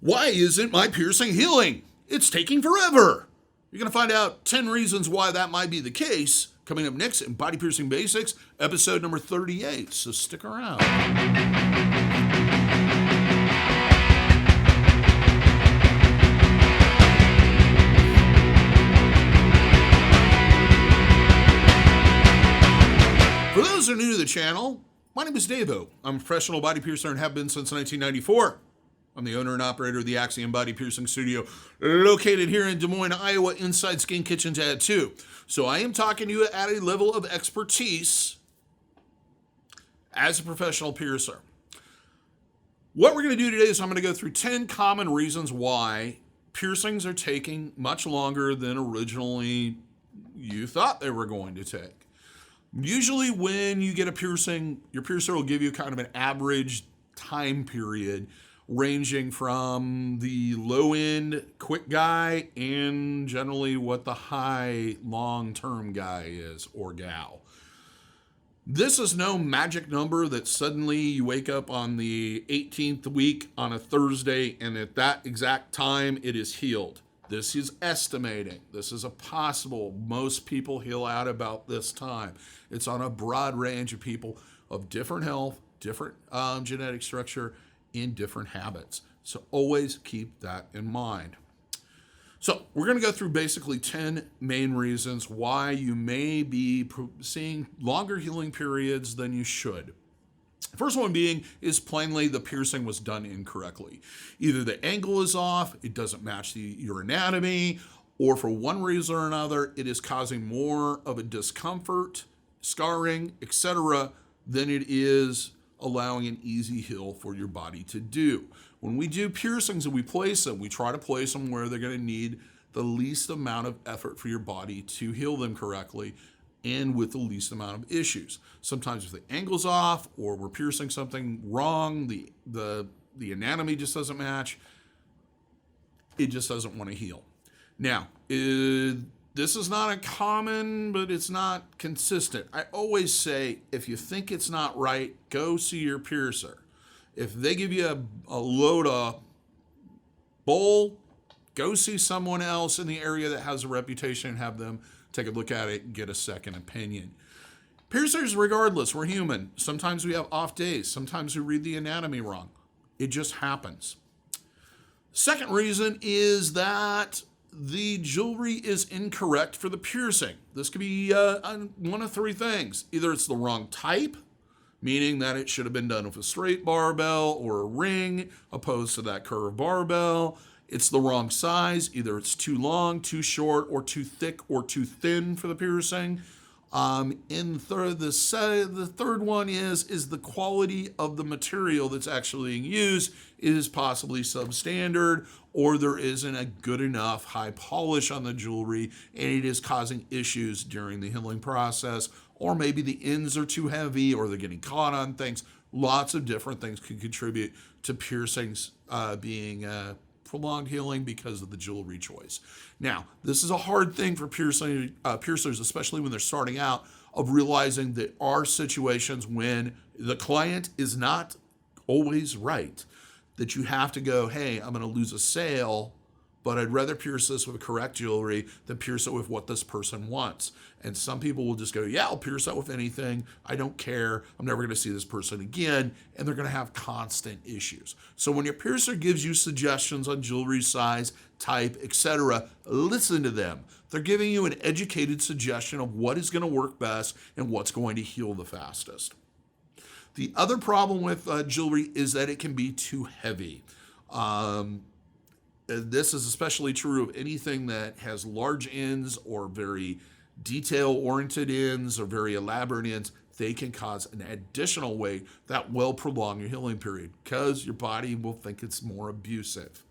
Why isn't my piercing healing? It's taking forever. You're going to find out 10 reasons why that might be the case coming up next in Body Piercing Basics, episode number 38. So stick around. For those who are new to the channel, my name is DaVo. I'm a professional body piercer and have been since 1994. I'm the owner and operator of the Axiom Body Piercing Studio, located here in Des Moines, Iowa, inside Skin Kitchen Tattoo. So I am talking to you at a level of expertise as a professional piercer. What we're going to do today is I'm going to go through 10 common reasons why piercings are taking much longer than originally you thought they were going to take. Usually when you get a piercing, your piercer will give you kind of an average time period ranging from the low-end quick guy and generally what the high long-term guy is or gal. This is no magic number that suddenly you wake up on the 18th week on a Thursday and at that exact time it is healed. This is estimating. This is a possible. Most people heal out about this time. It's on a broad range of people of different health, different genetic structure, and different habits. So always keep that in mind. So we're going to go through basically 10 main reasons why you may be seeing longer healing periods than you should. First one being is plainly the piercing was done incorrectly. Either the angle is off, it doesn't match your anatomy, or for one reason or another, it is causing more of a discomfort, scarring, etc., than it is allowing an easy heal for your body to do. When we do piercings and we place them, we try to place them where they're going to need the least amount of effort for your body to heal them correctly and with the least amount of issues. Sometimes if the angle's off or we're piercing something wrong, the anatomy just doesn't match, it just doesn't want to heal. Now, this is not uncommon, but it's not consistent. I always say, if you think it's not right, go see your piercer. If they give you a load of bowl, go see someone else in the area that has a reputation and have them take a look at it and get a second opinion. Piercers, regardless, we're human. Sometimes we have off days. Sometimes we read the anatomy wrong. It just happens. Second reason is that the jewelry is incorrect for the piercing. This could be one of three things. Either it's the wrong type, meaning that it should have been done with a straight barbell or a ring opposed to that curved barbell. It's the wrong size. Either it's too long, too short, or too thick or too thin for the piercing. The third one is the quality of the material that's actually being used is possibly substandard, or there isn't a good enough high polish on the jewelry and it is causing issues during the healing process, or maybe the ends are too heavy or they're getting caught on things. Lots of different things can contribute to piercings being prolonged healing because of the jewelry choice. Now, this is a hard thing for piercers, especially when they're starting out, of realizing there are situations when the client is not always right, that you have to go, hey, I'm going to lose a sale, but I'd rather pierce this with correct jewelry than pierce it with what this person wants. And some people will just go, yeah, I'll pierce that with anything. I don't care. I'm never going to see this person again. And they're going to have constant issues. So when your piercer gives you suggestions on jewelry size, type, etc., listen to them. They're giving you an educated suggestion of what is going to work best and what's going to heal the fastest. The other problem with jewelry is that it can be too heavy. This is especially true of anything that has large ends or very detail-oriented ends or very elaborate ends. They can cause an additional weight that will prolong your healing period because your body will think it's more abusive.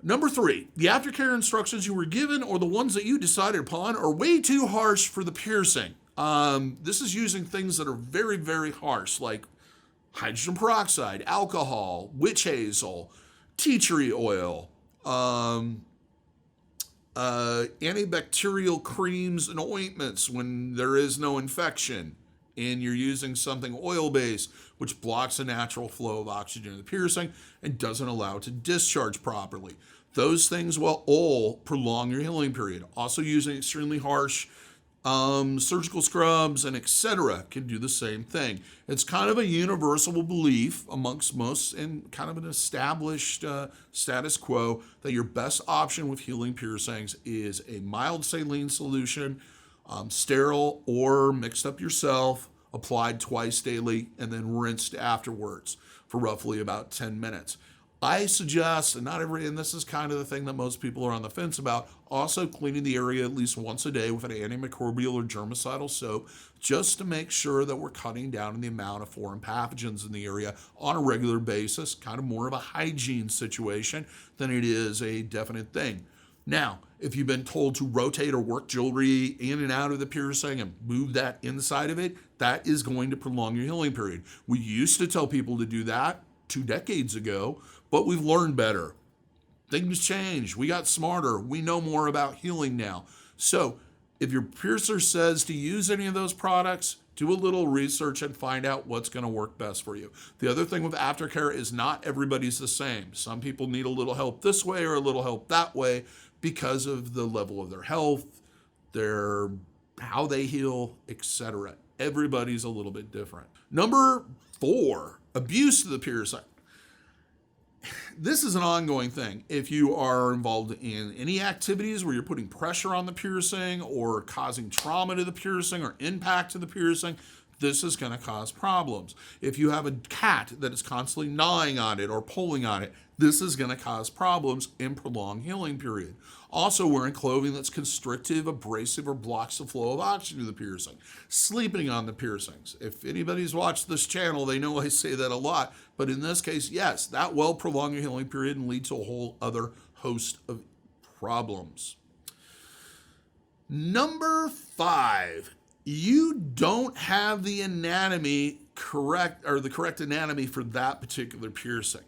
Number 3, the aftercare instructions you were given or the ones that you decided upon are way too harsh for the piercing. This is using things that are very, very harsh, like hydrogen peroxide, alcohol, witch hazel, tea tree oil, antibacterial creams and ointments when there is no infection, and you're using something oil-based, which blocks the natural flow of oxygen to the piercing and doesn't allow it to discharge properly. Those things will all prolong your healing period. Also, using extremely harsh surgical scrubs and etc. can do the same thing. It's kind of a universal belief amongst most and kind of an established status quo that your best option with healing piercings is a mild saline solution, sterile or mixed up yourself, applied twice daily, and then rinsed afterwards for roughly about 10 minutes. I suggest, and this is kind of the thing that most people are on the fence about, also cleaning the area at least once a day with an antimicrobial or germicidal soap, just to make sure that we're cutting down on the amount of foreign pathogens in the area on a regular basis, kind of more of a hygiene situation than it is a definite thing. Now, if you've been told to rotate or work jewelry in and out of the piercing and move that inside of it, that is going to prolong your healing period. We used to tell people to do that 2 decades ago, but we've learned better. Things change. We got smarter. We know more about healing now. So if your piercer says to use any of those products, do a little research and find out what's going to work best for you. The other thing with Aftercare is not everybody's the same. Some people need a little help this way or a little help that way because of the level of their health, how they heal, etc. Everybody's a little bit different. Number 4, abuse of the piercing. This is an ongoing thing. If you are involved in any activities where you're putting pressure on the piercing or causing trauma to the piercing or impact to the piercing, this is going to cause problems. If you have a cat that is constantly gnawing on it or pulling on it, this is going to cause problems and prolong healing period. Also, wearing clothing that's constrictive, abrasive, or blocks the flow of oxygen to the piercing. Sleeping on the piercings. If anybody's watched this channel, they know I say that a lot. But in this case, yes, that will prolong your healing period and lead to a whole other host of problems. Number 5, you don't have the anatomy correct, or the correct anatomy for that particular piercing.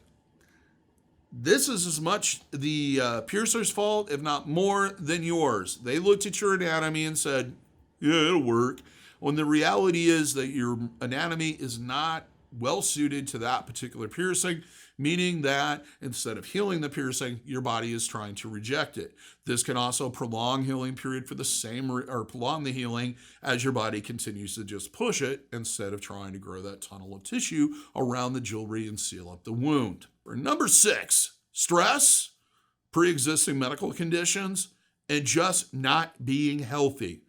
This is as much the piercer's fault, if not more, than yours. They looked at your anatomy and said, yeah, it'll work. When the reality is that your anatomy is not well suited to that particular piercing, meaning that instead of healing the piercing, your body is trying to reject it. This can also prolong healing period for the same, or prolong the healing as your body continues to just push it instead of trying to grow that tunnel of tissue around the jewelry and seal up the wound. For number 6, stress, pre-existing medical conditions, and just not being healthy.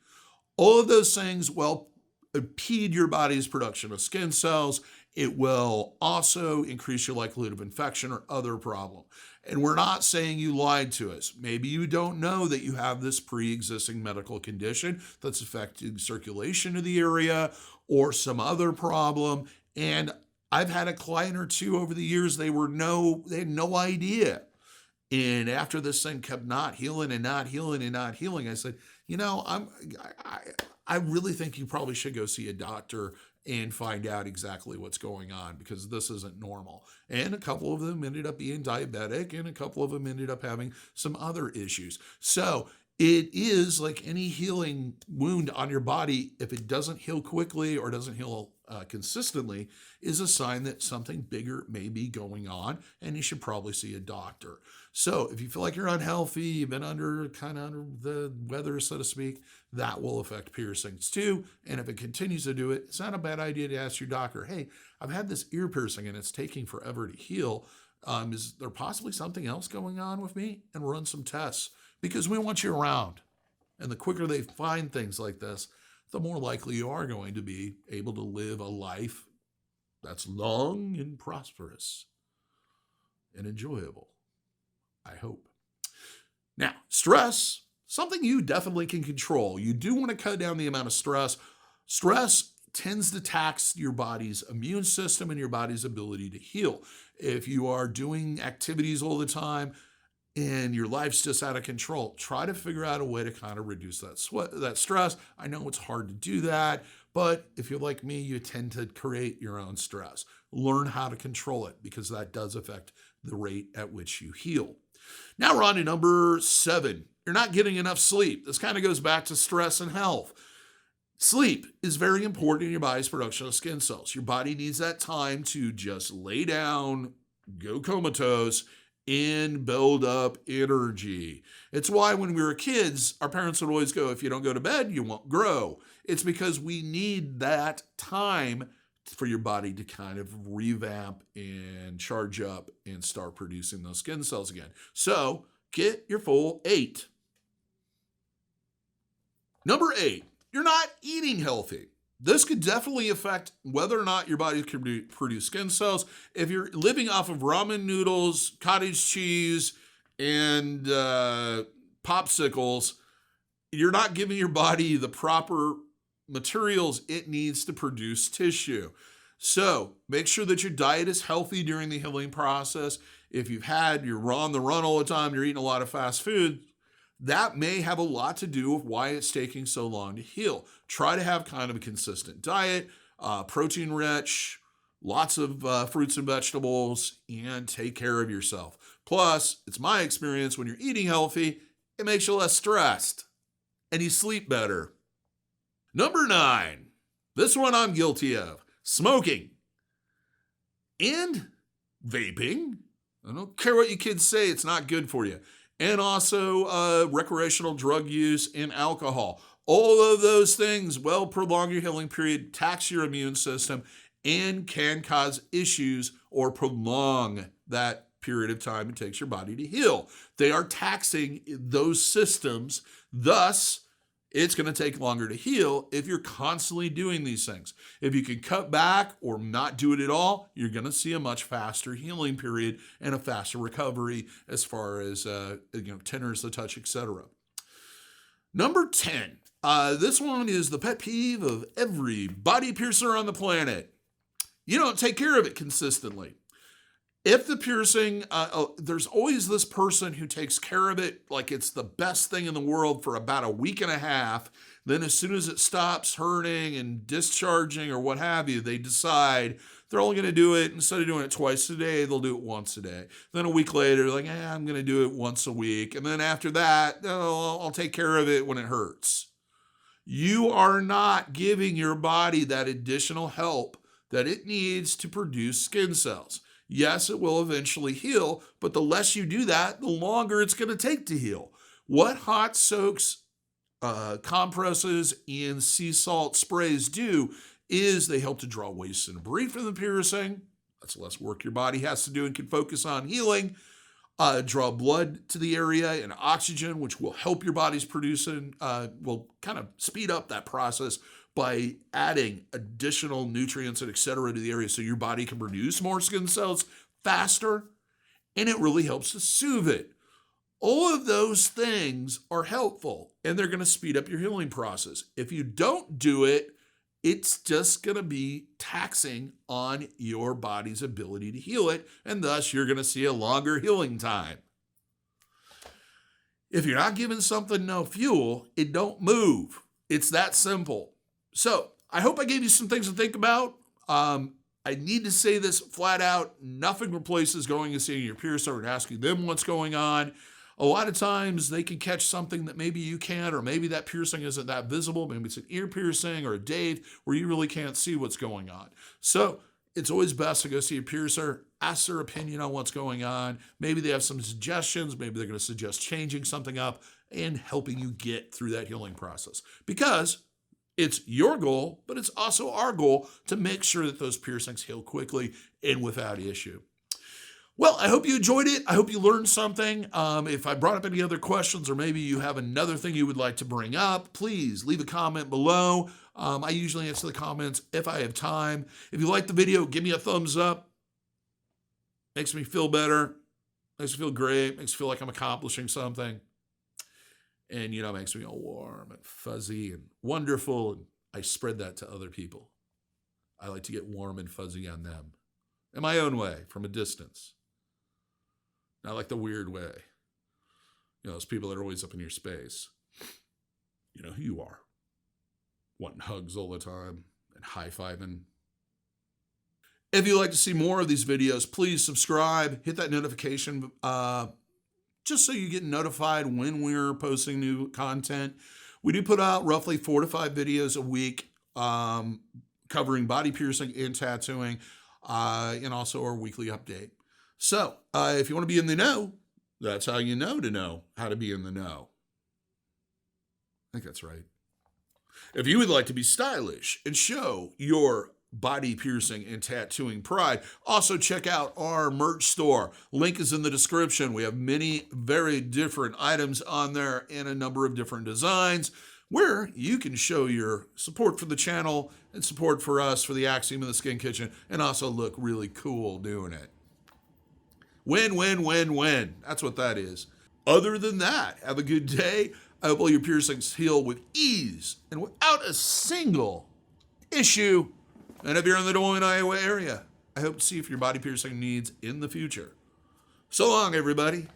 All of those things will impede your body's production of skin cells. It will also increase your likelihood of infection or other problem. And we're not saying you lied to us. Maybe you don't know that you have this pre-existing medical condition that's affecting circulation of the area or some other problem. And I've had a client or two over the years, they had no idea. And after this thing kept not healing and not healing and not healing, I said, I really think you probably should go see a doctor and find out exactly what's going on, because this isn't normal. And a couple of them ended up being diabetic, and a couple of them ended up having some other issues. So it is like any healing wound on your body. If it doesn't heal quickly or doesn't heal consistently, is a sign that something bigger may be going on, and you should probably see a doctor. So if you feel like you're unhealthy, you've been under the weather, so to speak, that will affect piercings too. And if it continues to do it, it's not a bad idea to ask your doctor, hey, I've had this ear piercing and it's taking forever to heal. Is there possibly something else going on with me? And run some tests, because we want you around. And the quicker they find things like this, the more likely you are going to be able to live a life that's long and prosperous and enjoyable, I hope. Now, stress, something you definitely can control. You do want to cut down the amount of stress. Stress tends to tax your body's immune system and your body's ability to heal. If you are doing activities all the time and your life's just out of control, try to figure out a way to kind of reduce that stress. I know it's hard to do that, but if you're like me, you tend to create your own stress. Learn how to control it, because that does affect the rate at which you heal. Now we're on to number 7. You're not getting enough sleep. This kind of goes back to stress and health. Sleep is very important in your body's production of skin cells. Your body needs that time to just lay down, go comatose, and build up energy. It's why when we were kids, our parents would always go, if you don't go to bed, you won't grow. It's because we need that time for your body to kind of revamp and charge up and start producing those skin cells again. So get your full 8. Number 8, you're not eating healthy. This could definitely affect whether or not your body can produce skin cells. If you're living off of ramen noodles, cottage cheese, and popsicles, you're not giving your body the proper materials it needs to produce tissue. So make sure that your diet is healthy during the healing process. If you're on the run all the time, you're eating a lot of fast food, that may have a lot to do with why it's taking so long to heal. Try to have kind of a consistent diet, protein rich, lots of fruits and vegetables, and take care of yourself. Plus, it's my experience, when you're eating healthy, it makes you less stressed and you sleep better. Number 9, this one I'm guilty of: smoking and vaping. I don't care what you kids say, it's not good for you. And also recreational drug use and alcohol. All of those things will prolong your healing period, tax your immune system, and can cause issues or prolong that period of time it takes your body to heal. They are taxing those systems. Thus, it's going to take longer to heal if you're constantly doing these things. If you can cut back or not do it at all, you're going to see a much faster healing period and a faster recovery as far as tenderness of the touch, etc. Number 10. This one is the pet peeve of every body piercer on the planet. You don't take care of it consistently. If the piercing, there's always this person who takes care of it like it's the best thing in the world for about a week and a half. Then as soon as it stops hurting and discharging or what have you, they decide they're only going to do it, instead of doing it twice a day, they'll do it once a day. Then a week later, they're like, I'm going to do it once a week. And then after that, I'll take care of it when it hurts. You are not giving your body that additional help that it needs to produce skin cells. Yes, it will eventually heal, but the less you do that, the longer it's going to take to heal. What hot soaks, compresses, and sea salt sprays do is they help to draw waste and debris from the piercing. That's less work your body has to do and can focus on healing. Draw blood to the area and oxygen, which will help your body's producing, will kind of speed up that process by adding additional nutrients and et cetera to the area so your body can produce more skin cells faster, and it really helps to soothe it. All of those things are helpful, and they're going to speed up your healing process. If you don't do it, it's just going to be taxing on your body's ability to heal it, and thus you're going to see a longer healing time. If you're not giving something no fuel, it don't move. It's that simple. So I hope I gave you some things to think about. I need to say this flat out: nothing replaces going and seeing your piercer and asking them what's going on. A lot of times they can catch something that maybe you can't, or maybe that piercing isn't that visible. Maybe it's an ear piercing or a dave where you really can't see what's going on. So it's always best to go see a piercer, ask their opinion on what's going on. Maybe they have some suggestions. Maybe they're going to suggest changing something up and helping you get through that healing process. Because it's your goal, but it's also our goal to make sure that those piercings heal quickly and without issue. Well, I hope you enjoyed it. I hope you learned something. If I brought up any other questions, or maybe you have another thing you would like to bring up, please leave a comment below. I usually answer the comments if I have time. If you like the video, give me a thumbs up. Makes me feel better. Makes me feel great. Makes me feel like I'm accomplishing something. And, makes me all warm and fuzzy and wonderful. And I spread that to other people. I like to get warm and fuzzy on them in my own way, from a distance. Not like the weird way. Those people that are always up in your space. You know who you are. Wanting hugs all the time and high-fiving. If you'd like to see more of these videos, please subscribe. Hit that notification just so you get notified when we're posting new content. We do put out roughly 4 to 5 videos a week covering body piercing and tattooing, and also our weekly update. So if you want to be in the know, that's how you know how to be in the know. I think that's right. If you would like to be stylish and show your body piercing and tattooing pride, also check out our merch store. Link is in the description. We have many very different items on there and a number of different designs where you can show your support for the channel and support for us, for the Axiom and the Skin Kitchen, and also look really cool doing it. Win, win, win, win. That's what that is. Other than that, have a good day. I hope all your piercings heal with ease and without a single issue. And if you're in the Des Moines, Iowa area, I hope to see you for your body piercing needs in the future. So long, everybody.